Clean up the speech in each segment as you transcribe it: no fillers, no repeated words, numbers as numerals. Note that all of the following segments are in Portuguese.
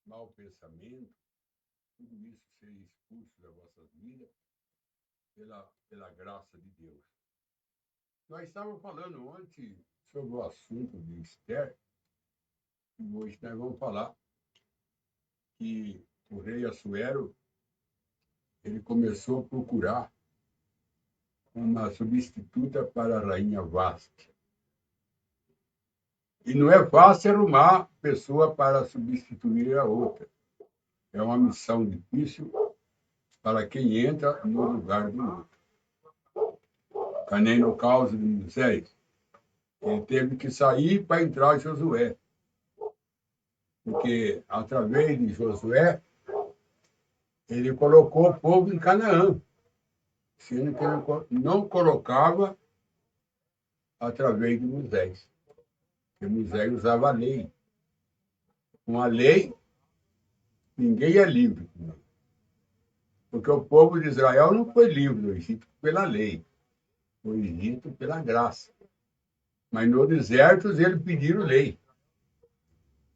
mau pensamento, tudo isso seja expulso da vossa vida pela graça de Deus. Nós estávamos falando ontem sobre o assunto de Esther, e hoje nós vamos falar que o rei Assuero, ele começou a procurar uma substituta para a rainha Vasti. E não é fácil arrumar pessoa para substituir a outra. É uma missão difícil para quem entra no lugar do outro. Que nem no caso de Moisés. Ele teve que sair para entrar Josué. Porque, através de Josué, ele colocou o povo em Canaã, sendo que ele não colocava através de Moisés. Porque Moisés usava a lei. Com a lei, ninguém é livre. Porque o povo de Israel não foi livre no Egito pela lei, foi Egito pela graça. Mas no deserto eles pediram lei.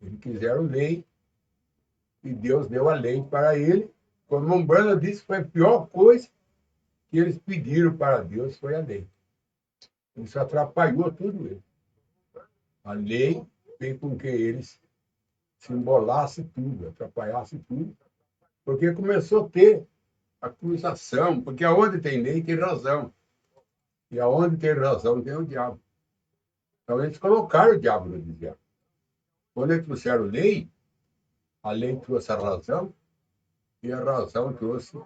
Eles quiseram lei e Deus deu a lei para ele. Como Umbanda disse, foi a pior coisa que eles pediram para Deus, foi a lei. Isso atrapalhou tudo ele. A lei fez com que eles se embolassem tudo, atrapalhassem tudo, porque começou a ter acusação, porque aonde tem lei tem razão. E aonde tem razão tem o diabo. Então eles colocaram o diabo no deserto. Quando eles trouxeram a lei trouxe a razão, e a razão trouxe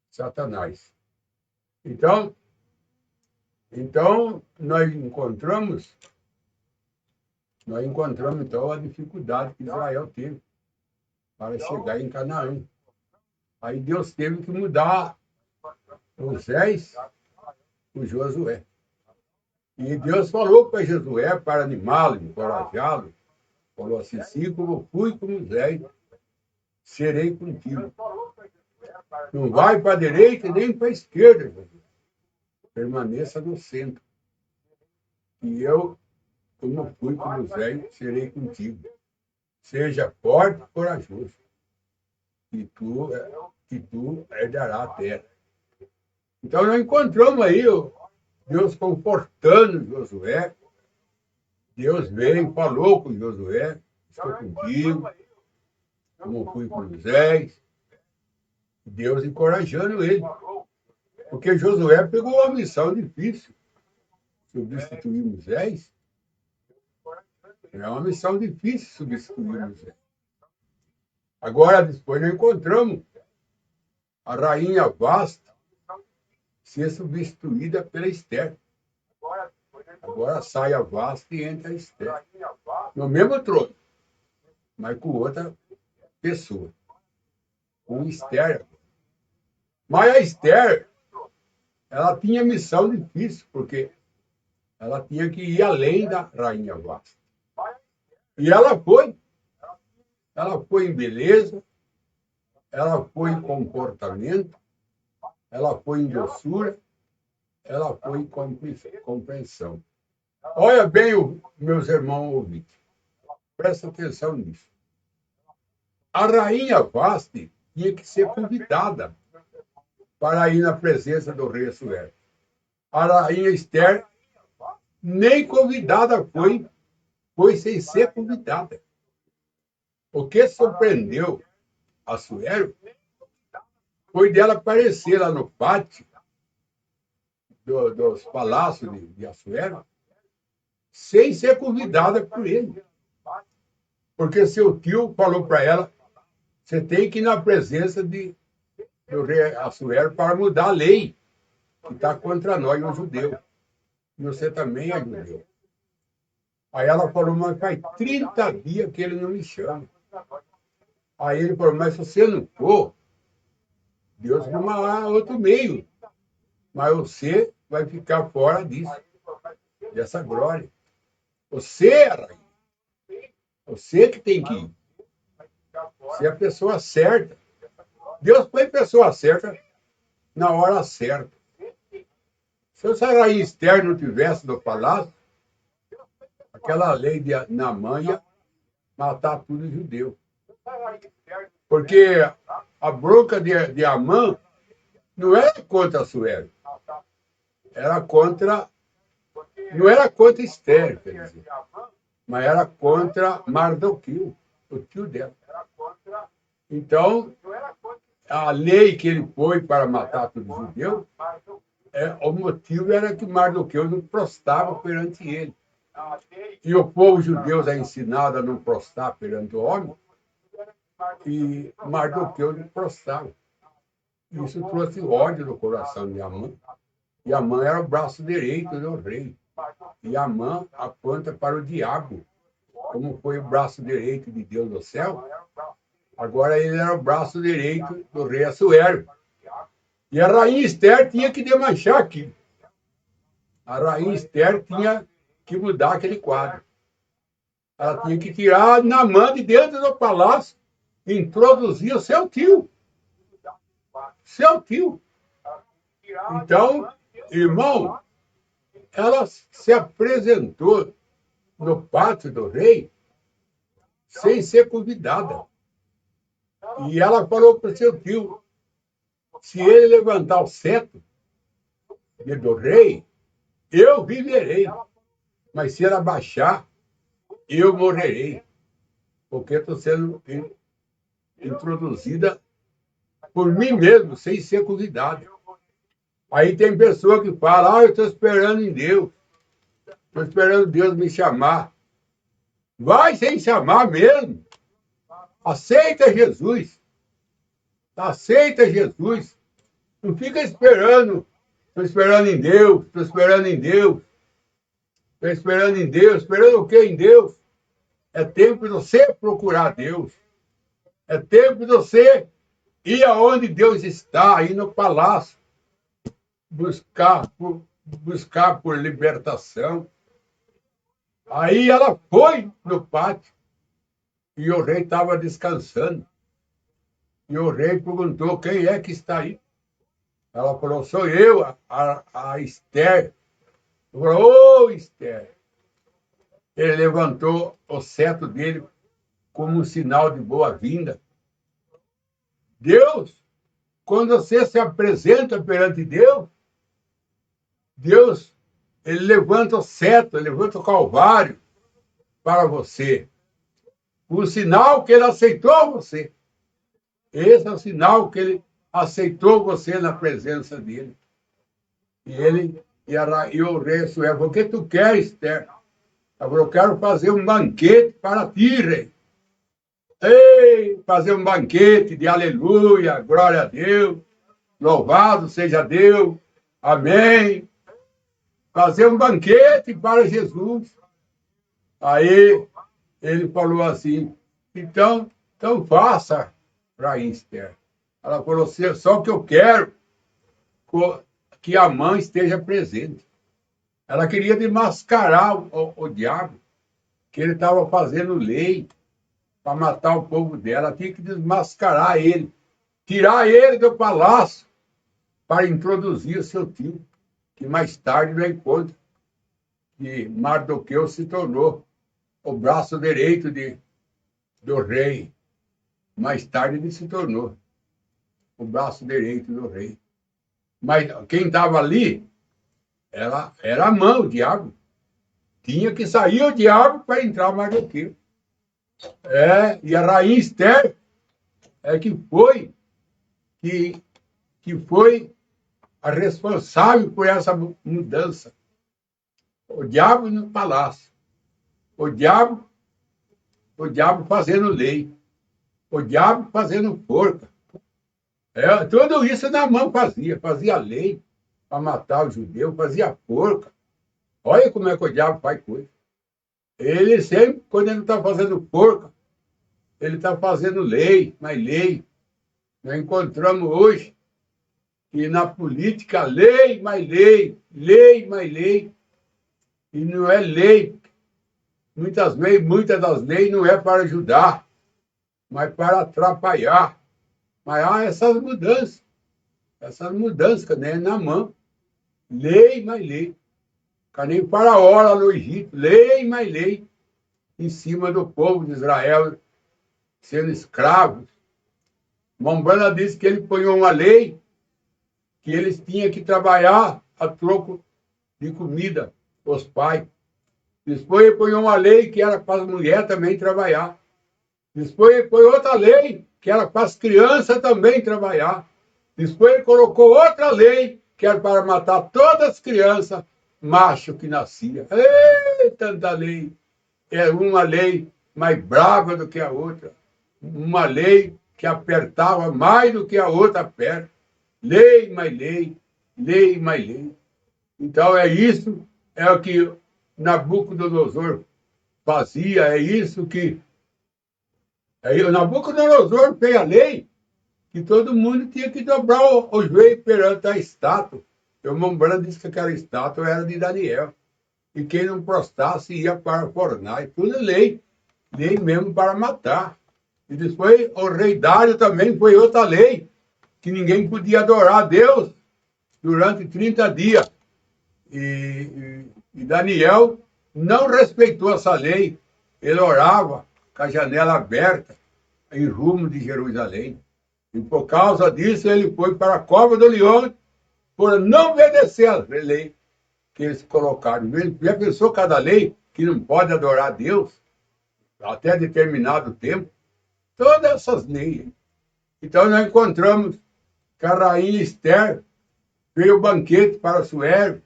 Satanás. Então nós encontramos então a dificuldade que Israel teve para chegar em Canaã. Aí Deus teve que mudar Moisés por Josué. E Deus falou para Josué para animá-lo, encorajá-lo. Falou assim: assim como eu fui com Moisés, serei contigo. Não vai para a direita nem para a esquerda, Josué. Permaneça no centro. E eu, como fui com Moisés, serei contigo. Seja forte e corajoso, e tu herdarás a terra. Então nós encontramos aí Deus confortando Josué. Deus veio, falou com Josué: estou contigo, como fui com Moisés. Deus encorajando ele. Porque Josué pegou uma missão difícil. Substituir Moisés é uma missão difícil substituir Moisés. Agora, depois nós encontramos a rainha Vasti ser substituída pela Esther. Agora sai a Vasti e entra a Esther. No mesmo trono, mas com outra pessoa. Com Esther. Mas a Esther, ela tinha missão difícil, porque ela tinha que ir além da rainha Vasti. E ela foi. Ela foi em beleza, ela foi em comportamento, ela foi em doçura, ela foi em compreensão. Olha bem, meus irmãos ouvintes, presta atenção nisso. A rainha Vasti tinha que ser convidada para ir na presença do rei Assuero. A rainha Esther nem convidada foi sem ser convidada. O que surpreendeu Assuero foi dela aparecer lá no pátio dos palácios de Assuero sem ser convidada por ele. Porque seu tio falou para ela: você tem que ir na presença do rei Assuero para mudar a lei que está contra nós, os judeus. E você também é judeu. Aí ela falou: mas faz 30 dias que ele não me chama. Aí ele falou: mas se você não for, Deus arruma outro meio. Mas você vai ficar fora disso, dessa glória. Você, rainha, você que tem que ir. Você é a pessoa certa. Deus foi a pessoa certa na hora certa. Se essa rainha Esther não tivesse no palácio, aquela lei de Naamã ia matar tudo judeu. Porque a bronca de Amã não era contra Assuero, era contra, não era contra Esther, quer dizer, mas era contra Mardoqueu, o tio dela. Então, a lei que ele foi para matar todos os judeus, o motivo era que Mardoqueu não prostrava perante ele. E o povo judeu é ensinado a não prostrar perante o homem, e Mardoqueu não prostrava. Isso trouxe ódio no coração de Amã. E Amã era o braço direito do rei. E Amã aponta para o diabo, como foi o braço direito de Deus no céu. Agora ele era o braço direito do rei Assuero. E a rainha Esther tinha que desmanchar aquilo. A rainha Esther tinha que mudar aquele quadro. Ela tinha que tirar Naamã de dentro do palácio e introduzir o seu tio. Seu tio. Então, irmão, ela se apresentou no pátio do rei sem ser convidada. E ela falou para o seu tio, se ele levantar o cetro do rei, eu viverei. Mas se ele abaixar, eu morrerei. Porque estou sendo introduzida por mim mesmo, sem ser convidada. Aí tem pessoa que fala, eu estou esperando em Deus. Estou esperando Deus me chamar. Vai sem chamar mesmo. Aceita Jesus. Aceita Jesus. Não fica esperando. Estou esperando em Deus. Estou esperando em Deus. Estou esperando em Deus. Esperando o quê em Deus? É tempo de você procurar Deus. É tempo de você ir aonde Deus está, ir no palácio. Buscar por libertação. Aí ela foi no pátio e o rei estava descansando. E o rei perguntou, quem é que está aí? Ela falou, sou eu, a Esther. Ele falou, Esther. Ele levantou o cetro dele como um sinal de boa-vinda. Deus, quando você se apresenta perante Deus, ele levanta o cetro, ele levanta o calvário para você. O sinal que ele aceitou você. Esse é o sinal que ele aceitou você na presença dele. E o rei Assuero falou, o que tu queres, Esther? Ela falou, eu quero fazer um banquete para ti, rei. Ei, fazer um banquete de aleluia, glória a Deus, louvado seja Deus, amém. Fazer um banquete para Jesus. Aí ele falou assim, então faça para Esther. Ela falou, só que eu quero que a mãe esteja presente. Ela queria desmascarar o diabo, que ele estava fazendo lei para matar o povo dela. Ela tinha que desmascarar ele, tirar ele do palácio para introduzir o seu tio, que mais tarde no encontro que Mardoqueu se tornou o braço direito do rei. Mais tarde ele se tornou o braço direito do rei. Mas quem estava ali era a mão, o diabo. Tinha que sair o diabo para entrar Mardoqueu. E a rainha Esther que foi a responsável por essa mudança. O diabo no palácio. O diabo fazendo lei. O diabo fazendo forca. Tudo isso Naamã fazia lei para matar o judeu, fazia forca. Olha como é que o diabo faz coisa. Ele sempre, quando ele está fazendo forca, ele está fazendo lei, mais lei. Nós encontramos hoje que na política, lei, mais lei, lei, mais lei. E não é lei. Muitas das leis não é para ajudar, mas para atrapalhar. Mas há essas mudanças, que nem na mão. Lei, mais lei. Que nem Faraó lá no Egito, lei, mais lei. Em cima do povo de Israel, sendo escravos, Mombrana disse que ele punhou uma lei que eles tinham que trabalhar a troco de comida, os pais. Depois ele punhou uma lei que era para as mulheres também trabalhar. Depois ele pôs outra lei que era para as crianças também trabalhar. Depois ele colocou outra lei que era para matar todas as crianças macho que nascia. Ei, tanta lei! É uma lei mais brava do que a outra. Uma lei que apertava mais do que a outra aperta. Lei mais lei, lei mais lei. Então é isso, é o que Nabucodonosor fazia, é isso que... O Nabucodonosor fez a lei que todo mundo tinha que dobrar o joelho perante a estátua. O Mombrana disse que aquela estátua era de Daniel. E quem não prostrasse ia para a fornalha. Tudo lei, lei mesmo para matar. E depois o rei Dário também foi outra lei, que ninguém podia adorar a Deus durante 30 dias. E Daniel não respeitou essa lei. Ele orava com a janela aberta em rumo de Jerusalém. E por causa disso ele foi para a cova do leão por não obedecer à lei que eles colocaram. Já pensou cada lei que não pode adorar a Deus até determinado tempo? Todas essas leis. Então nós encontramos que a rainha Esther fez o banquete para o Suero,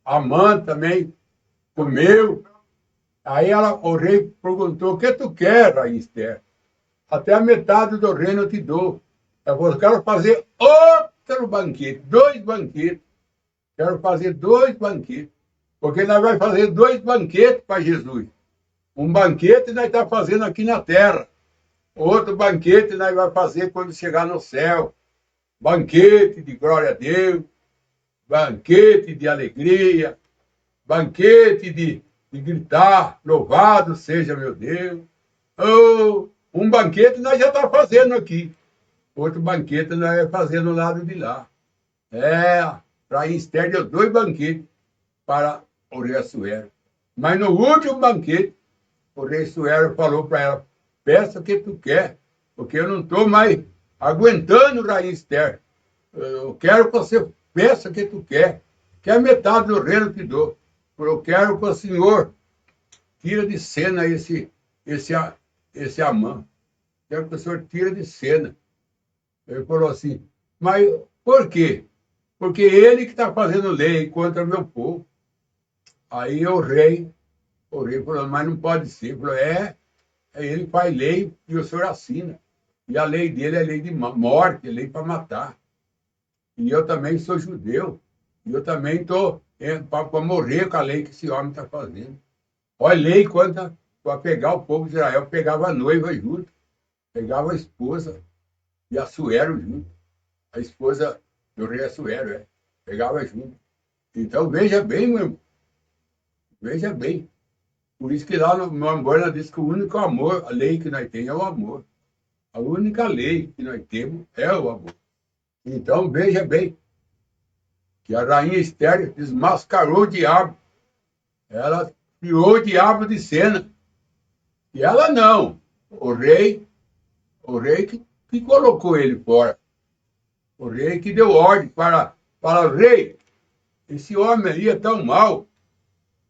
Amã também comeu. Aí o rei perguntou: o que tu quer, rainha Esther? Até a metade do reino eu te dou. Eu vou, quero fazer outro banquete, 2 banquetes. Quero fazer 2 banquetes. Porque nós vamos fazer 2 banquetes para Jesus. Um banquete nós estamos fazendo aqui na terra. Outro banquete nós vamos fazer quando chegar no céu. Banquete de glória a Deus. Banquete de alegria. Banquete de gritar, louvado seja meu Deus. Oh, um banquete nós já estamos fazendo aqui. Outro banquete nós vamos fazer no lado de lá. Para Esther deu 2 banquetes para o rei Assuero. Mas no último banquete, o rei Assuero falou para ela: peça o que tu quer, porque eu não estou mais aguentando, rainha Esther. Eu quero que você peça o que tu quer, que a metade do reino te dou. Eu quero que o senhor tire de cena esse Amã. Quero que o senhor tire de cena. Ele falou assim: mas por quê? Porque ele que está fazendo lei contra o meu povo. Aí o rei falou: mas não pode ser. Ele falou: ele faz lei e o senhor assina. E a lei dele é lei de morte, é lei para matar. E eu também sou judeu. E eu também estou para morrer com a lei que esse homem está fazendo. Olha, lei quanto para pegar o povo de Israel, pegava a noiva junto, pegava a esposa e Assuero junto. A esposa do rei Assuero, pegava junto. Então, veja bem, meu irmão. Veja bem. Por isso que lá no Mombrana diz que o único amor, a lei que nós temos é o amor. A única lei que nós temos é o amor. Então, veja bem que a rainha Esther desmascarou o diabo. Ela tirou o diabo de cena. E ela não. O rei que colocou ele fora. O rei que deu ordem para o rei. Esse homem ali é tão mau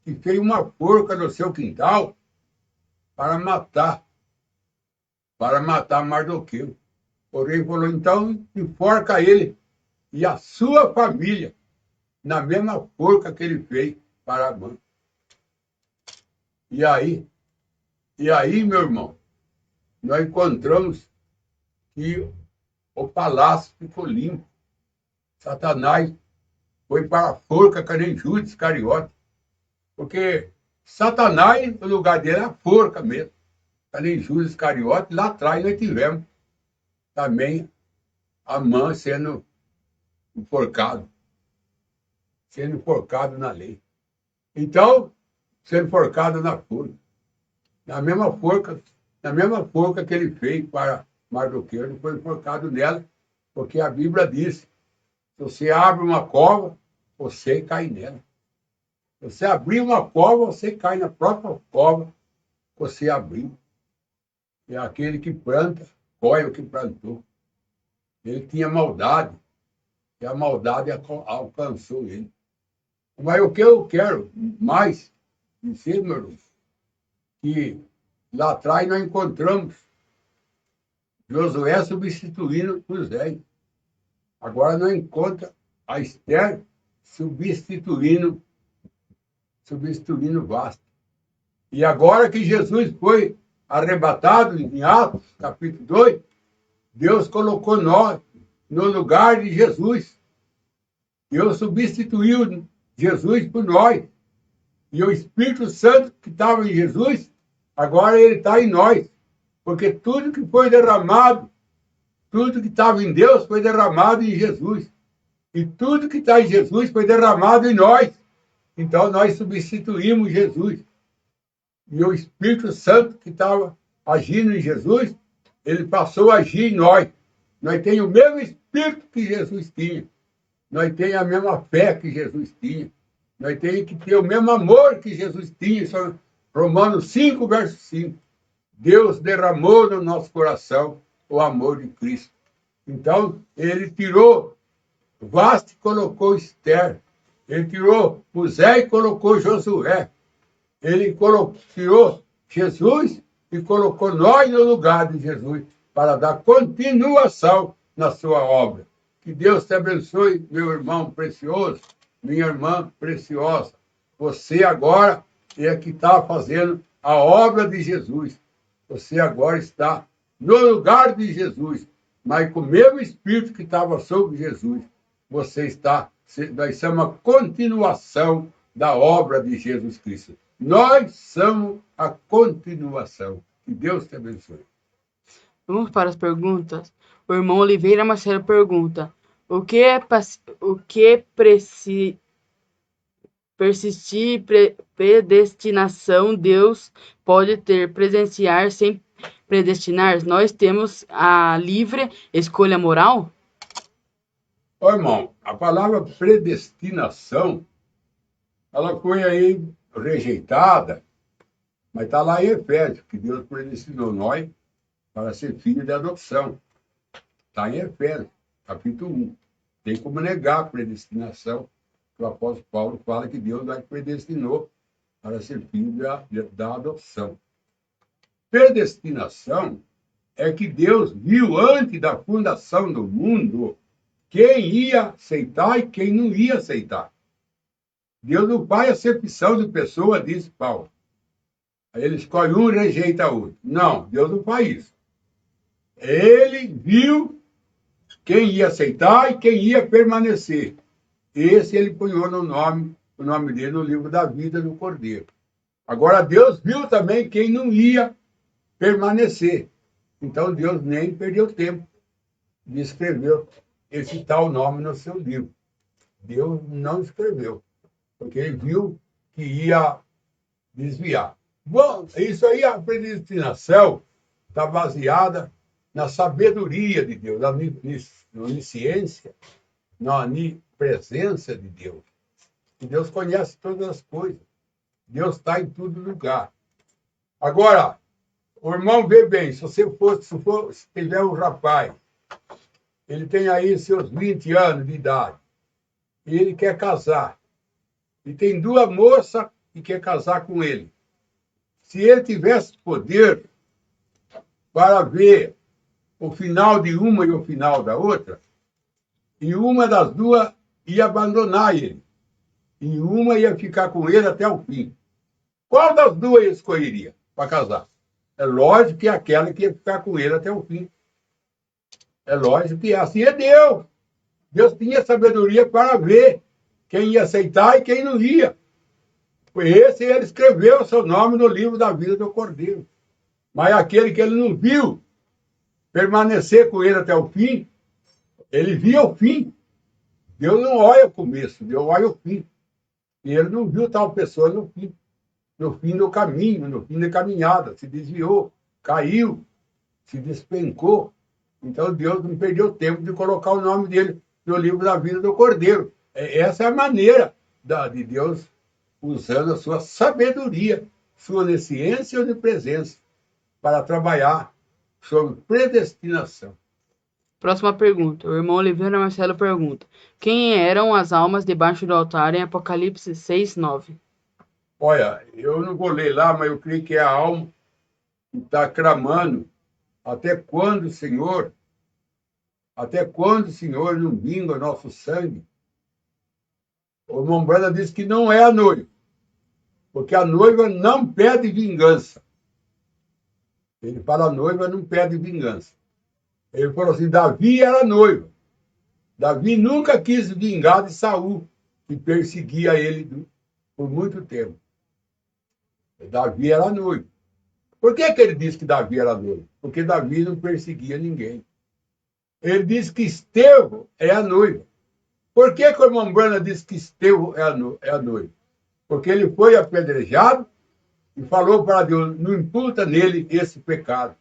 que fez uma forca no seu quintal para matar Mardoqueu. O rei falou: então enforca ele e a sua família na mesma forca que ele fez para Amã. E aí, meu irmão, nós encontramos que o palácio ficou limpo. Satanás foi para a forca que nem Judas Iscariote. Porque Satanás, o lugar dele é a forca mesmo. Que nem Judas Iscariote, lá atrás nós tivemos também Amã sendo enforcado na lei. Então, sendo enforcado na forca. Na mesma forca que ele fez para Mardoqueu, ele foi enforcado nela, porque a Bíblia diz: se você abre uma cova, você cai nela. Se você abrir uma cova, você cai na própria cova que você abriu. É aquele que planta, colhe o que plantou. Ele tinha maldade, e a maldade alcançou ele. Mas o que eu quero mais dizer, meu irmão, que lá atrás nós encontramos Josué substituindo José. Agora nós encontramos a Esther substituindo Vasta. E agora que Jesus foi arrebatado em Atos, capítulo 2, Deus colocou nós no lugar de Jesus. Deus substituiu Jesus por nós. E o Espírito Santo que estava em Jesus, agora ele está em nós. Porque tudo que foi derramado, tudo que estava em Deus foi derramado em Jesus. E tudo que está em Jesus foi derramado em nós. Então nós substituímos Jesus. E o Espírito Santo que estava agindo em Jesus, ele passou a agir em nós. Nós temos o mesmo Espírito que Jesus tinha. Nós temos a mesma fé que Jesus tinha. Nós temos que ter o mesmo amor que Jesus tinha. Romanos 5, verso 5. Deus derramou no nosso coração o amor de Cristo. Então, ele tirou Vasta e colocou Esther. Ele tirou José e colocou Josué. Ele tirou Jesus e colocou nós no lugar de Jesus para dar continuação na sua obra. Que Deus te abençoe, meu irmão precioso, minha irmã preciosa. Você agora é que está fazendo a obra de Jesus. Você agora está no lugar de Jesus, mas com o mesmo Espírito que estava sobre Jesus. Você está, nós somos a continuação da obra de Jesus Cristo. Nós somos a continuação. Que Deus te abençoe. Vamos para as perguntas. O irmão Oliveira Marcelo pergunta: o que persistir predestinação Deus pode ter presenciar sem predestinar? Nós temos a livre escolha moral? Ô, irmão, a palavra predestinação, ela foi aí rejeitada, mas está lá em Efésios, que Deus predestinou nós para ser filho de adoção. Está em Efésios, capítulo 1. Tem como negar a predestinação. O apóstolo Paulo fala que Deus nos predestinou para ser filho da adoção. Predestinação é que Deus viu antes da fundação do mundo quem ia aceitar e quem não ia aceitar. Deus não faz acepção de pessoa, diz Paulo. Aí ele escolhe um e rejeita outro. Não, Deus não faz isso. Ele viu quem ia aceitar e quem ia permanecer. Esse ele punhou o nome dele no livro da vida do Cordeiro. Agora, Deus viu também quem não ia permanecer. Então, Deus nem perdeu tempo de escrever esse tal nome no seu livro. Deus não escreveu, porque ele viu que ia desviar. Bom, isso aí, a predestinação está baseada na sabedoria de Deus, na onisciência, na onipresença de Deus. E Deus conhece todas as coisas. Deus está em todo lugar. Agora, o irmão vê bem, se tiver um rapaz, ele tem aí seus 20 anos de idade, e ele quer casar, e tem duas moças que quer casar com ele. Se ele tivesse poder para ver o final de uma e o final da outra, e uma das duas ia abandonar ele, e uma ia ficar com ele até o fim. Qual das duas ele escolheria para casar? É lógico que é aquela que ia ficar com ele até o fim. É lógico que assim é Deus. Deus tinha sabedoria para ver quem ia aceitar e quem não ia. Por esse ele escreveu o seu nome no livro da vida do Cordeiro. Mas aquele que ele não viu permanecer com ele até o fim, ele via o fim. Deus não olha o começo, Deus olha o fim. E ele não viu tal pessoa no fim do caminho, no fim da caminhada, se desviou, caiu, se despencou. Então Deus não perdeu tempo de colocar o nome dele no livro da vida do Cordeiro. Essa é a maneira de Deus usando a sua sabedoria, sua onisciência e onipresença para trabalhar sobre predestinação. Próxima pergunta. O irmão Oliveira Marcelo pergunta: quem eram as almas debaixo do altar em Apocalipse 6:9? Olha, eu não vou ler lá, mas eu creio que é a alma que está clamando. Até quando, Senhor, não vinga o nosso sangue? O irmão Brana diz que não é a noiva, porque a noiva não pede vingança. Ele fala, a noiva não pede vingança. Ele falou assim, Davi era noiva. Davi nunca quis vingar de Saul, que perseguia ele por muito tempo. Davi era noivo. Por que ele disse que Davi era noivo? Porque Davi não perseguia ninguém. Ele disse que Estevão é a noiva. Por que o irmão Brana disse que Estevão é a noiva? Porque ele foi apedrejado e falou para Deus, não imputa nele esse pecado.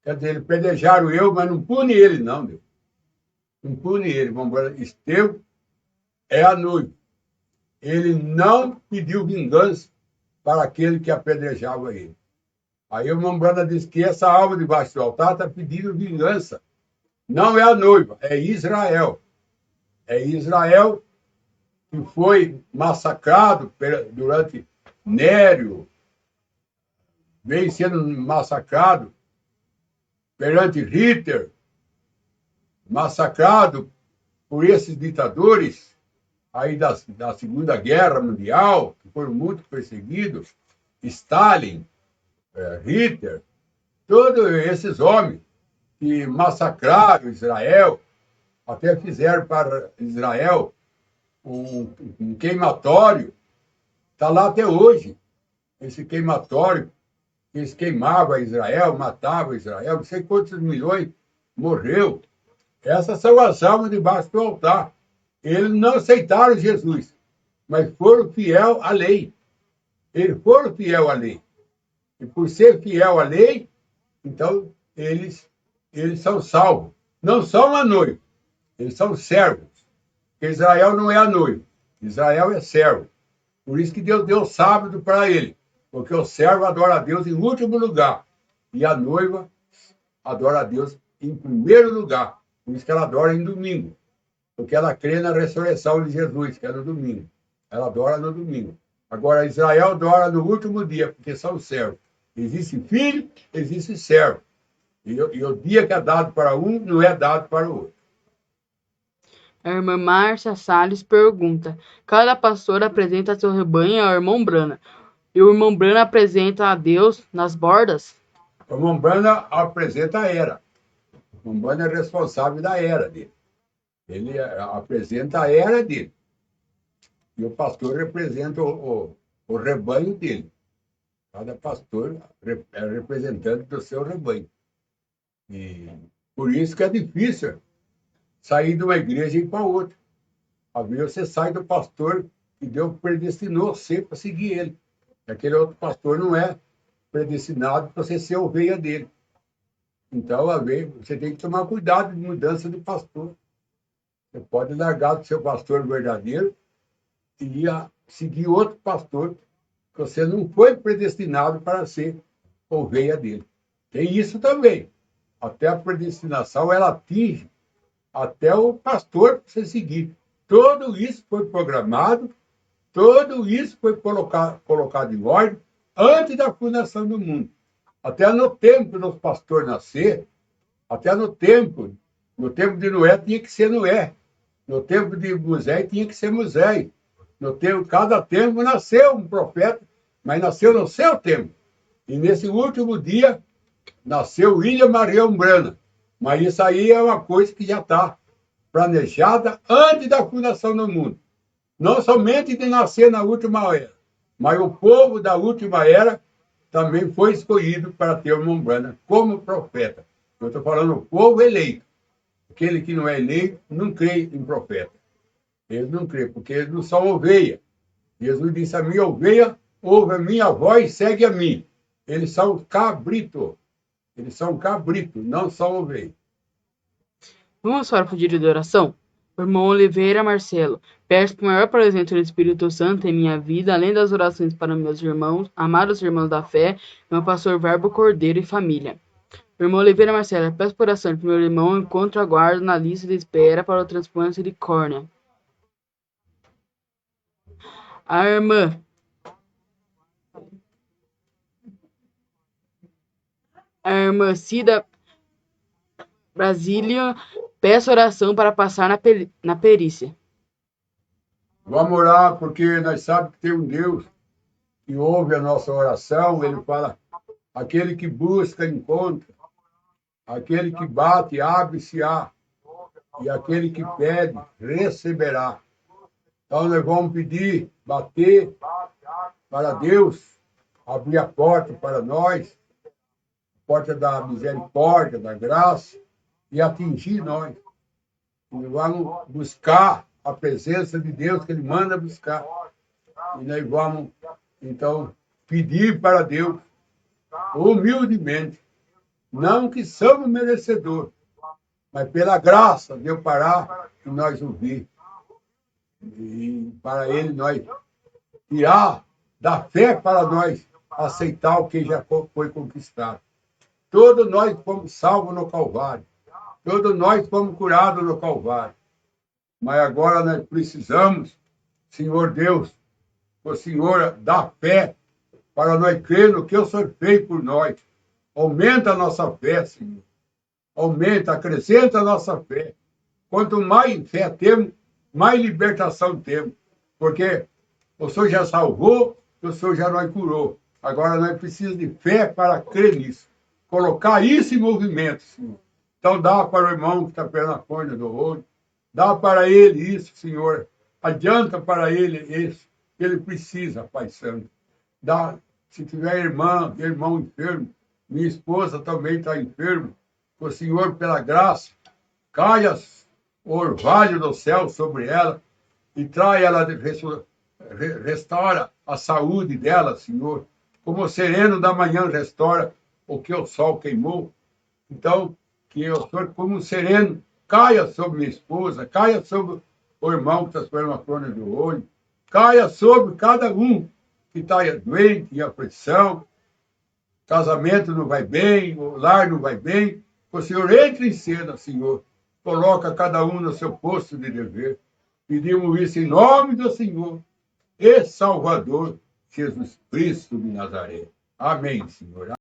Quer dizer, apedrejaram eu, mas não pune ele, não, Deus. Não pune ele, irmão Brana. Estevão é a noiva. Ele não pediu vingança para aquele que apedrejava ele. Aí o irmão Brana diz que essa alma debaixo do altar está pedindo vingança. Não é a noiva, é Israel. É Israel que foi massacrado durante Nério, vem sendo massacrado perante Hitler, massacrado por esses ditadores aí da Segunda Guerra Mundial, que foram muito perseguidos, Stalin, Hitler, todos esses homens que massacraram Israel, até fizeram para Israel um queimatório, está lá até hoje, esse queimatório, eles queimavam Israel, matavam Israel, não sei quantos milhões morreu. Essas são as almas debaixo do altar. Eles não aceitaram Jesus, mas foram fiel à lei. Eles foram fiel à lei. E por ser fiel à lei, então eles são salvos. Não são a noiva, eles são servos. Porque Israel não é a noiva, Israel é servo. Por isso que Deus deu sábado para ele, porque o servo adora a Deus em último lugar e a noiva adora a Deus em primeiro lugar. Por isso que ela adora em domingo, porque ela crê na ressurreição de Jesus, que é no domingo. Ela adora no domingo. Agora, Israel adora no último dia, porque são servos. Existe filho, existe servo. E o dia que é dado para um, não é dado para o outro. A irmã Márcia Salles pergunta: cada pastor apresenta seu rebanho ao irmão Brana, e o irmão Brana apresenta a Deus nas bordas? O irmão Brana apresenta a era. O irmão Brana é responsável da era dele. Ele apresenta a era dele. E o pastor representa o rebanho dele. Cada pastor é representante do seu rebanho. E por isso que é difícil sair de uma igreja e ir para outra. Às vezes você sai do pastor que Deus predestinou você para seguir ele. Aquele outro pastor não é predestinado para você ser ovelha dele. Então, às vezes, você tem que tomar cuidado de mudança de pastor. Você pode largar do seu pastor verdadeiro e ir seguir outro pastor que você não foi predestinado para ser ovelha dele. Tem isso também. Até a predestinação, ela atinge até o pastor para você seguir. Tudo isso foi programado, tudo isso foi colocado em ordem antes da fundação do mundo. Até no tempo dos pastores nascer, até no tempo de Noé tinha que ser Noé. No tempo de Moisés tinha que ser Moisés. Cada tempo nasceu um profeta, mas nasceu no seu tempo. E nesse último dia nasceu William Marião Brana. Mas isso aí é uma coisa que já está planejada antes da fundação do mundo. Não somente de nascer na última era, mas o povo da última era também foi escolhido para ter o irmão Brana como profeta. Eu estou falando o povo eleito. Aquele que não é eleito não crê em profeta. Eles não creem, porque eles não são ovelha. Jesus disse, a minha ovelha ouve a minha voz e segue a mim. Eles são cabrito. Eles são cabrito, não são ovelha. Vamos para o pedido de oração? O irmão Oliveira Marcelo: peço por maior presente do Espírito Santo em minha vida, além das orações para meus irmãos, amados irmãos da fé, meu pastor Verbo Cordeiro e família. Irmã Oliveira Marcela, peço por oração que meu irmão encontre aguardo na lista de espera para o transplante de córnea. A irmã Cida Brasília, peço oração para passar na perícia. Vamos orar, porque nós sabemos que tem um Deus que ouve a nossa oração. Ele fala, aquele que busca, encontra. Aquele que bate, abre-se-á. E aquele que pede, receberá. Então, nós vamos pedir, bater para Deus, abrir a porta para nós, a porta da misericórdia, da graça, e atingir nós. E vamos buscar a presença de Deus que Ele manda buscar. E nós vamos, então, pedir para Deus, humildemente, não que somos merecedores, mas pela graça de eu parar e nós ouvir. E para Ele nós tirar da fé para nós aceitar o que já foi conquistado. Todos nós fomos salvos no Calvário. Todos nós fomos curados no Calvário. Mas agora nós precisamos, Senhor Deus, o Senhor dá fé para nós crer no que o Senhor fez por nós. Aumenta a nossa fé, Senhor. Aumenta, acrescenta a nossa fé. Quanto mais fé temos, mais libertação temos. Porque o Senhor já salvou, o Senhor já nos curou. Agora nós precisamos de fé para crer nisso. Colocar isso em movimento, Senhor. Então dá para o irmão que está pela córnea do olho. Dá para ele isso, Senhor. Adianta para ele isso que ele precisa, Pai Santo. Dá, se tiver irmão enfermo, minha esposa também está enferma. O Senhor, pela graça, caia o orvalho do céu sobre ela e trai ela, restaura a saúde dela, Senhor. Como o sereno da manhã restaura o que o sol queimou. Então, que o Senhor, como um sereno, caia sobre minha esposa, caia sobre o irmão que está esperando a córnea do olho, caia sobre cada um que está doente, em aflição, casamento não vai bem, o lar não vai bem. O Senhor entre em cena, Senhor, coloca cada um no seu posto de dever. Pedimos isso em nome do Senhor e Salvador Jesus Cristo de Nazaré. Amém, Senhor.